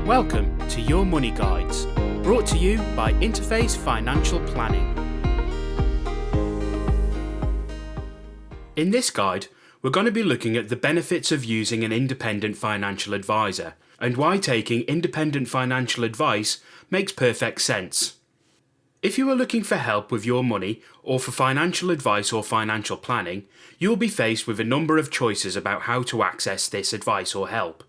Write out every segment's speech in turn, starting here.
Welcome to Your Money Guides, brought to you by Interface Financial Planning. In this guide, we're going to be looking at the benefits of using an independent financial advisor and why taking independent financial advice makes perfect sense. If you are looking for help with your money or for financial advice or financial planning, you will be faced with a number of choices about how to access this advice or help.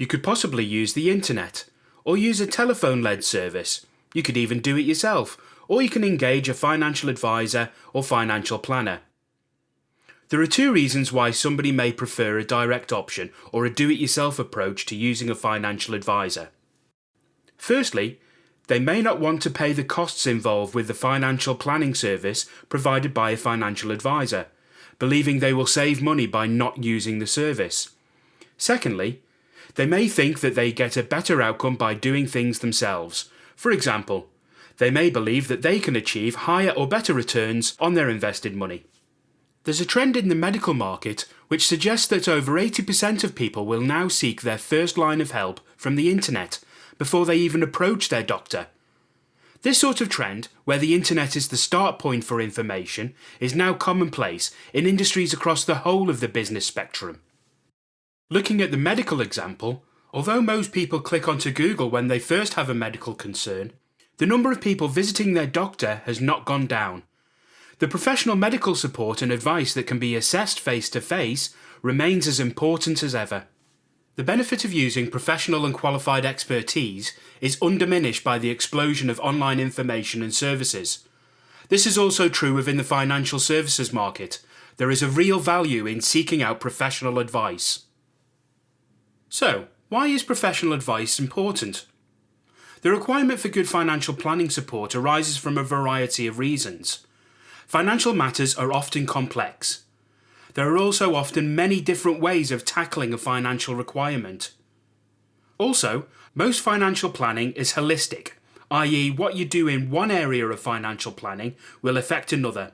You could possibly use the internet, or use a telephone-led service. You could even do it yourself, or you can engage a financial advisor or financial planner. There are two reasons why somebody may prefer a direct option or a do-it-yourself approach to using a financial advisor. Firstly, they may not want to pay the costs involved with the financial planning service provided by a financial advisor, believing they will save money by not using the service. Secondly, they may think that they get a better outcome by doing things themselves. For example, they may believe that they can achieve higher or better returns on their invested money. There's a trend in the medical market which suggests that over 80% of people will now seek their first line of help from the internet before they even approach their doctor. This sort of trend, where the internet is the start point for information, is now commonplace in industries across the whole of the business spectrum. Looking at the medical example, although most people click onto Google when they first have a medical concern, the number of people visiting their doctor has not gone down. The professional medical support and advice that can be assessed face-to-face remains as important as ever. The benefit of using professional and qualified expertise is undiminished by the explosion of online information and services. This is also true within the financial services market. There is a real value in seeking out professional advice. So, why is professional advice important? The requirement for good financial planning support arises from a variety of reasons. Financial matters are often complex. There are also often many different ways of tackling a financial requirement. Also, most financial planning is holistic, i.e., what you do in one area of financial planning will affect another.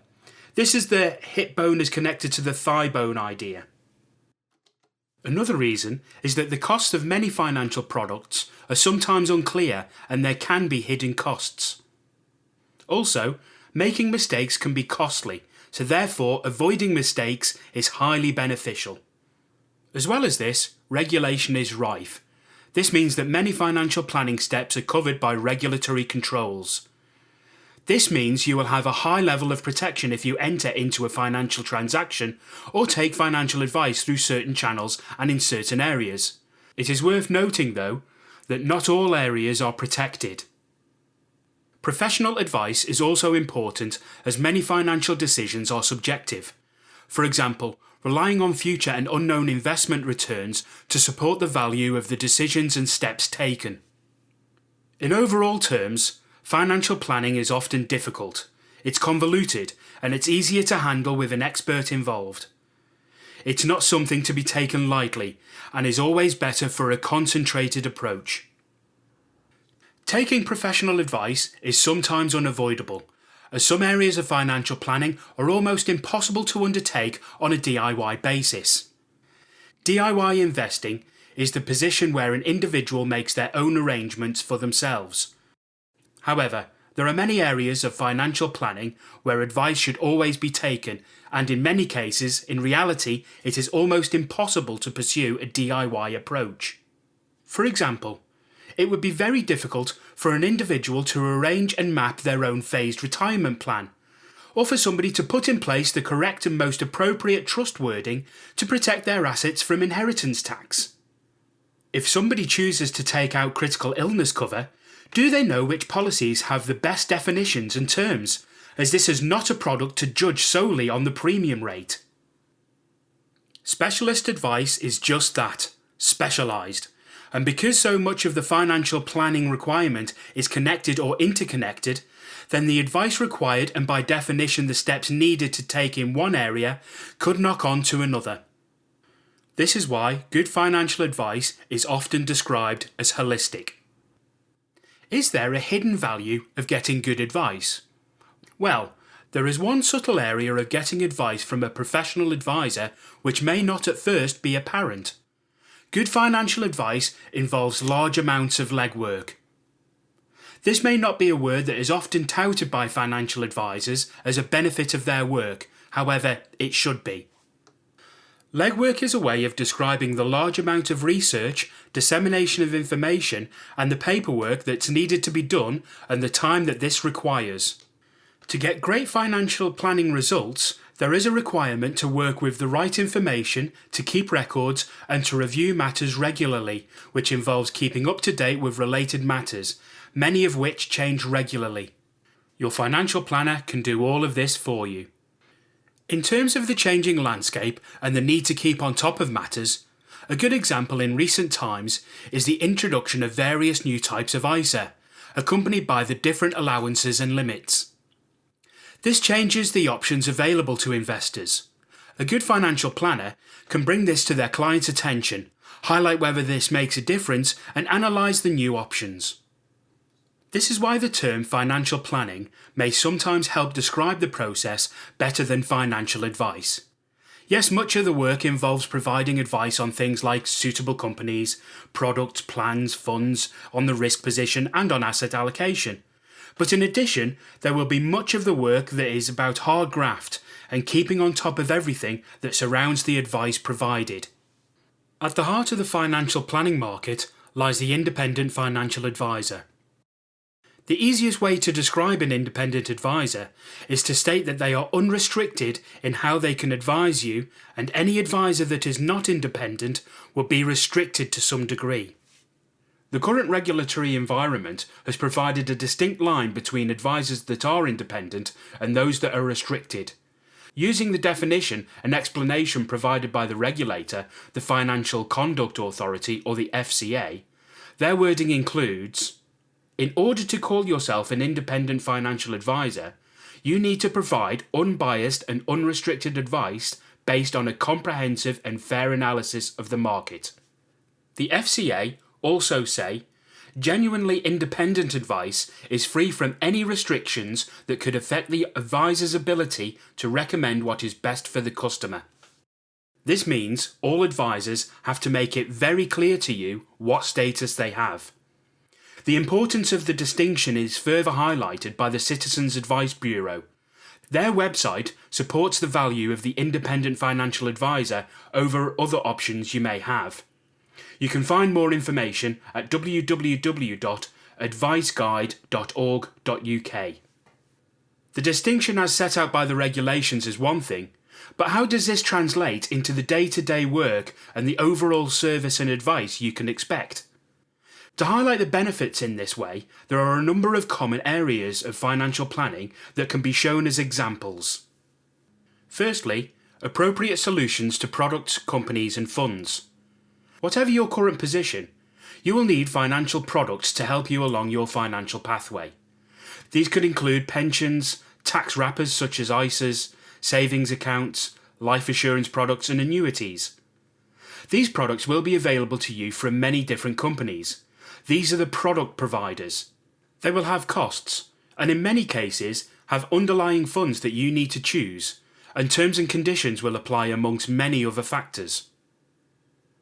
This is the hip bone is connected to the thigh bone idea. Another reason is that the costs of many financial products are sometimes unclear and there can be hidden costs. Also, making mistakes can be costly, so therefore avoiding mistakes is highly beneficial. As well as this, regulation is rife. This means that many financial planning steps are covered by regulatory controls. This means you will have a high level of protection if you enter into a financial transaction or take financial advice through certain channels and in certain areas. It is worth noting, though, that not all areas are protected. Professional advice is also important as many financial decisions are subjective. For example, relying on future and unknown investment returns to support the value of the decisions and steps taken. In overall terms, financial planning is often difficult. It's convoluted and it's easier to handle with an expert involved. It's not something to be taken lightly and is always better for a concentrated approach. Taking professional advice is sometimes unavoidable, as some areas of financial planning are almost impossible to undertake on a DIY basis. DIY investing is the position where an individual makes their own arrangements for themselves. However, there are many areas of financial planning where advice should always be taken, and in many cases, in reality, it is almost impossible to pursue a DIY approach. For example, it would be very difficult for an individual to arrange and map their own phased retirement plan, or for somebody to put in place the correct and most appropriate trust wording to protect their assets from inheritance tax. If somebody chooses to take out critical illness cover, do they know which policies have the best definitions and terms, as this is not a product to judge solely on the premium rate? Specialist advice is just that, specialised. And because so much of the financial planning requirement is connected or interconnected, then the advice required and by definition the steps needed to take in one area could knock on to another. This is why good financial advice is often described as holistic. Is there a hidden value of getting good advice? Well, there is one subtle area of getting advice from a professional advisor which may not at first be apparent. Good financial advice involves large amounts of legwork. This may not be a word that is often touted by financial advisors as a benefit of their work, however, it should be. Legwork is a way of describing the large amount of research, dissemination of information, and the paperwork that's needed to be done and the time that this requires. To get great financial planning results, there is a requirement to work with the right information, to keep records, and to review matters regularly, which involves keeping up to date with related matters, many of which change regularly. Your financial planner can do all of this for you. In terms of the changing landscape and the need to keep on top of matters, a good example in recent times is the introduction of various new types of ISA, accompanied by the different allowances and limits. This changes the options available to investors. A good financial planner can bring this to their client's attention, highlight whether this makes a difference, and analyse the new options. This is why the term financial planning may sometimes help describe the process better than financial advice. Yes, much of the work involves providing advice on things like suitable companies, products, plans, funds, on the risk position and on asset allocation. But in addition, there will be much of the work that is about hard graft and keeping on top of everything that surrounds the advice provided. At the heart of the financial planning market lies the independent financial advisor. The easiest way to describe an independent advisor is to state that they are unrestricted in how they can advise you, and any advisor that is not independent will be restricted to some degree. The current regulatory environment has provided a distinct line between advisors that are independent and those that are restricted. Using the definition and explanation provided by the regulator, the Financial Conduct Authority or the FCA, their wording includes: in order to call yourself an independent financial advisor, you need to provide unbiased and unrestricted advice based on a comprehensive and fair analysis of the market. The FCA also say, genuinely independent advice is free from any restrictions that could affect the advisor's ability to recommend what is best for the customer. This means all advisors have to make it very clear to you what status they have. The importance of the distinction is further highlighted by the Citizens Advice Bureau. Their website supports the value of the independent financial advisor over other options you may have. You can find more information at www.adviceguide.org.uk. The distinction as set out by the regulations is one thing, but how does this translate into the day-to-day work and the overall service and advice you can expect? To highlight the benefits in this way, there are a number of common areas of financial planning that can be shown as examples. Firstly, appropriate solutions to products, companies and funds. Whatever your current position, you will need financial products to help you along your financial pathway. These could include pensions, tax wrappers such as ISAs, savings accounts, life assurance products and annuities. These products will be available to you from many different companies. These are the product providers. They will have costs, and in many cases have underlying funds that you need to choose, and terms and conditions will apply amongst many other factors.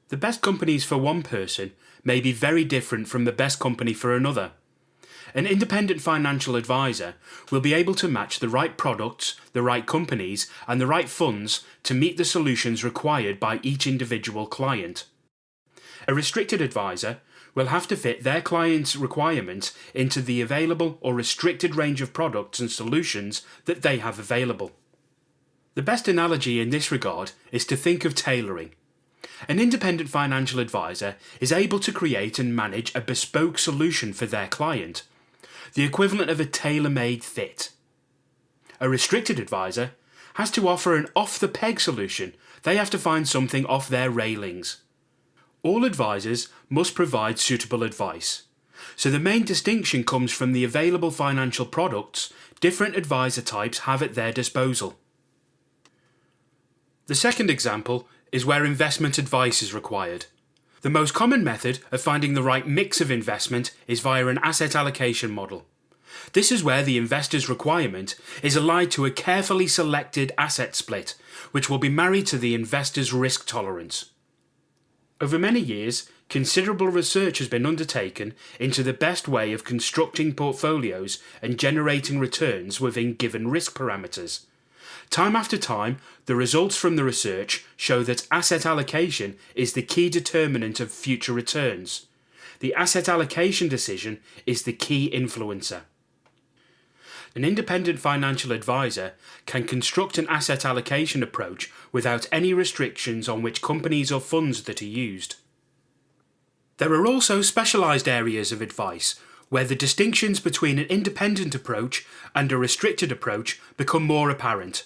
The best companies for one person may be very different from the best company for another. An independent financial advisor will be able to match the right products, the right companies, and the right funds to meet the solutions required by each individual client. A restricted advisor will have to fit their client's requirements into the available or restricted range of products and solutions that they have available. The best analogy in this regard is to think of tailoring. An independent financial advisor is able to create and manage a bespoke solution for their client, the equivalent of a tailor-made fit. A restricted advisor has to offer an off-the-peg solution. They have to find something off their railings. All advisors must provide suitable advice. So the main distinction comes from the available financial products different advisor types have at their disposal. The second example is where investment advice is required. The most common method of finding the right mix of investment is via an asset allocation model. This is where the investor's requirement is allied to a carefully selected asset split, which will be married to the investor's risk tolerance. Over many years, considerable research has been undertaken into the best way of constructing portfolios and generating returns within given risk parameters. Time after time, the results from the research show that asset allocation is the key determinant of future returns. The asset allocation decision is the key influencer. An independent financial advisor can construct an asset allocation approach without any restrictions on which companies or funds that are used. There are also specialised areas of advice where the distinctions between an independent approach and a restricted approach become more apparent.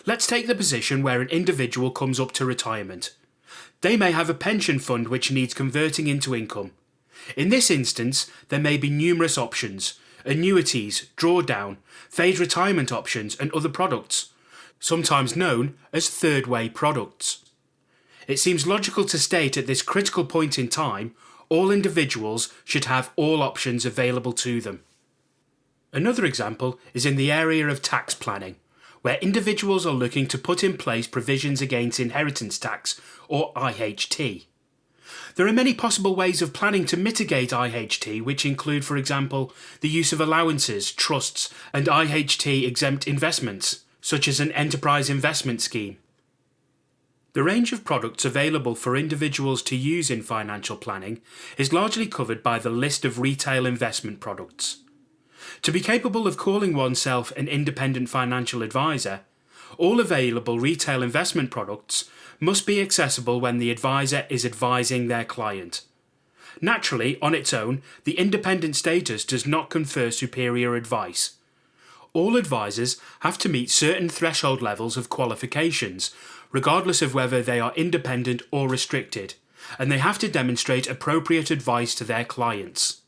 Let's take the position where an individual comes up to retirement. They may have a pension fund which needs converting into income. In this instance, there may be numerous options: annuities, drawdown, phased retirement options and other products, sometimes known as third-way products. It seems logical to state at this critical point in time, all individuals should have all options available to them. Another example is in the area of tax planning, where individuals are looking to put in place provisions against inheritance tax, or IHT. There are many possible ways of planning to mitigate IHT, which include, for example, the use of allowances, trusts, and IHT-exempt investments, such as an enterprise investment scheme. The range of products available for individuals to use in financial planning is largely covered by the list of retail investment products. To be capable of calling oneself an independent financial advisor, all available retail investment products must be accessible when the advisor is advising their client. Naturally, on its own, the independent status does not confer superior advice. All advisors have to meet certain threshold levels of qualifications, regardless of whether they are independent or restricted, and they have to demonstrate appropriate advice to their clients.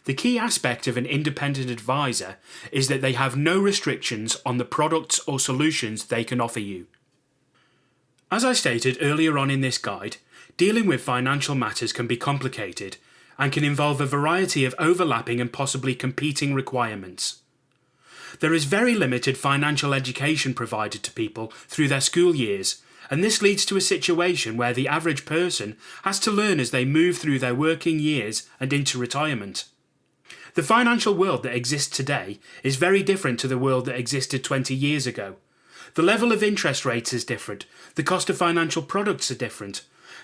The key aspect of an independent advisor is that they have no restrictions on the products or solutions they can offer you. As I stated earlier on in this guide, dealing with financial matters can be complicated and can involve a variety of overlapping and possibly competing requirements. There is very limited financial education provided to people through their school years, and this leads to a situation where the average person has to learn as they move through their working years and into retirement. The financial world that exists today is very different to the world that existed 20 years ago. The level of interest rates is different, the cost of financial products are different,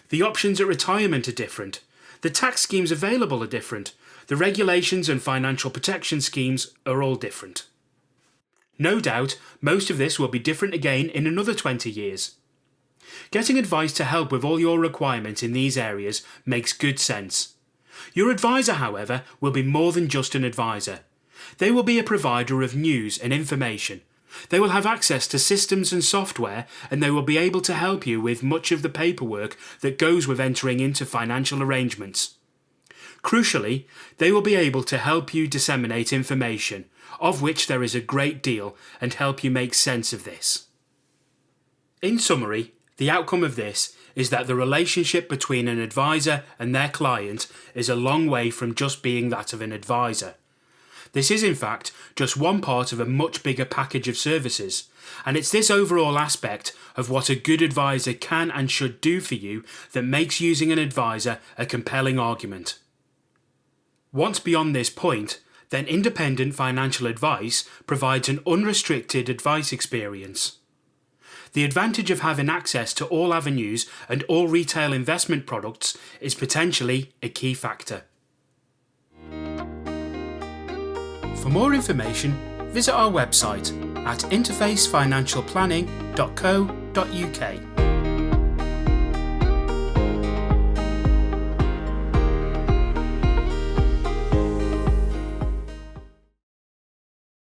the options at retirement are different, the tax schemes available are different, the regulations and financial protection schemes are all different. No doubt, most of this will be different again in another 20 years. Getting advice to help with all your requirements in these areas makes good sense. Your advisor, however, will be more than just an advisor. They will be a provider of news and information. They will have access to systems and software, and they will be able to help you with much of the paperwork that goes with entering into financial arrangements. Crucially, they will be able to help you disseminate information, of which there is a great deal, and help you make sense of this. In summary, the outcome of this is that the relationship between an advisor and their client is a long way from just being that of an advisor. This is in fact just one part of a much bigger package of services, and it's this overall aspect of what a good advisor can and should do for you that makes using an advisor a compelling argument. Once beyond this point, then independent financial advice provides an unrestricted advice experience. The advantage of having access to all avenues and all retail investment products is potentially a key factor. For more information, visit our website at interfacefinancialplanning.co.uk.